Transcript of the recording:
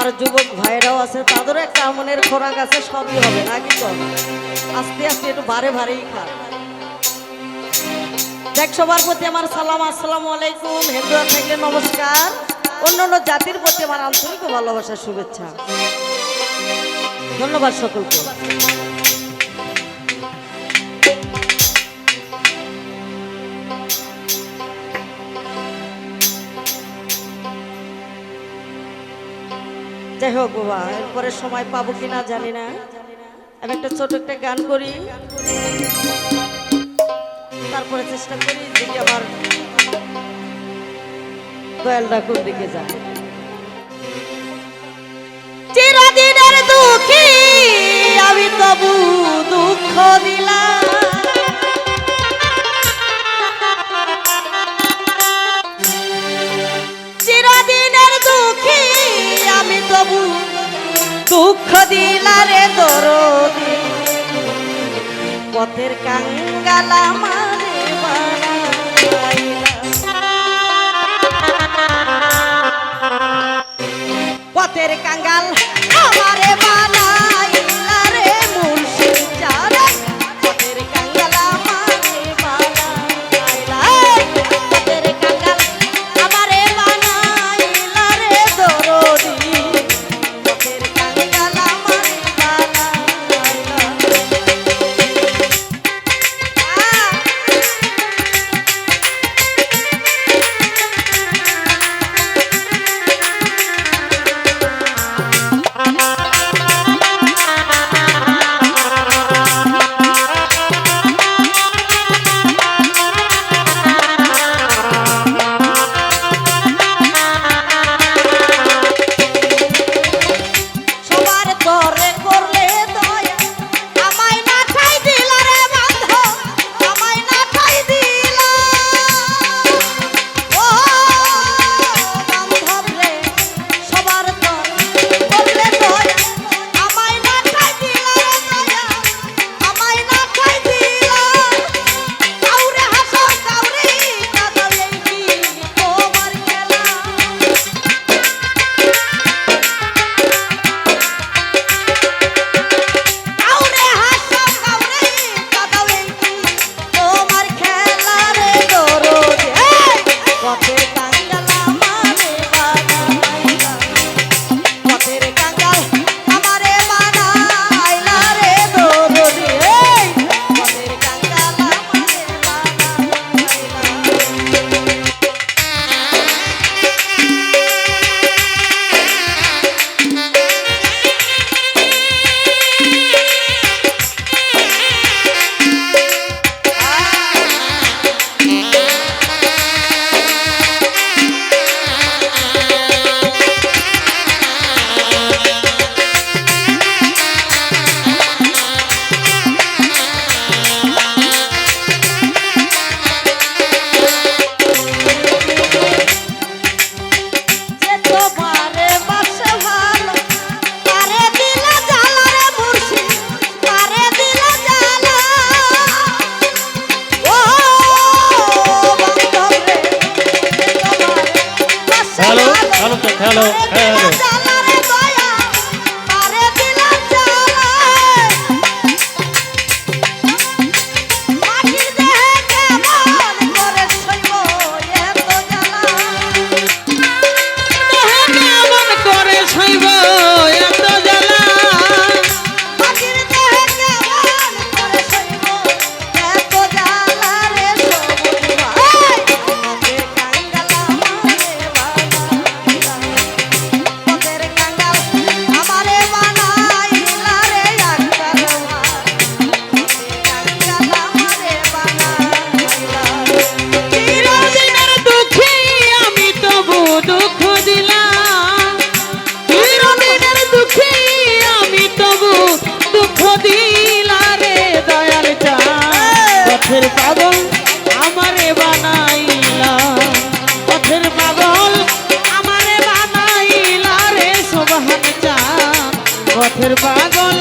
আমার যুবক ভাইরাও আছে, তাদেরও একটা মনের খোরাক আছে, সবই হবে নাকি তো আস্তে আস্তে একটু ভারে ভারেই খা। দেখ সবার প্রতি আমার সালাম, আসসালামু আলাইকুম। হিন্দুরা থাকলে নমস্কার, অন্যান্য জাতির প্রতি আমার আন্তরিক ভালোবাসার শুভেচ্ছা। ধন্যবাদ সকলকে। যাই হোক বাবা, এরপরে সময় পাবো কিনা জানি না, আমি একটা ছোট একটা গান করি, তারপরে চেষ্টা করি যদি আমার দয়াল ডাকুর দিকে যায়। চিরদিনের দুঃখী আমি তবু দুঃখ দিলাম, চিরদিনের দুঃখী আমি তবু দুঃখ দিলারে দরদি, পথের কাঙ্গাল আমারে বানাইলা, পথের কাঙ্গাল আমারে বানাইলা রে মুর্শিদ যারা, পথের কাঙ্গাল আমারে বানাইলা, পথের কাঙ্গাল আমারে বানাইলা রে দরদি, পথের কাঙ্গাল আমারে বানাইলা। hello, hello. পথের পাগল আমারে বানাইলা, পথের পাগল আমারে বানাইলা রে সোবাহান চাঁদ, পথের পাগল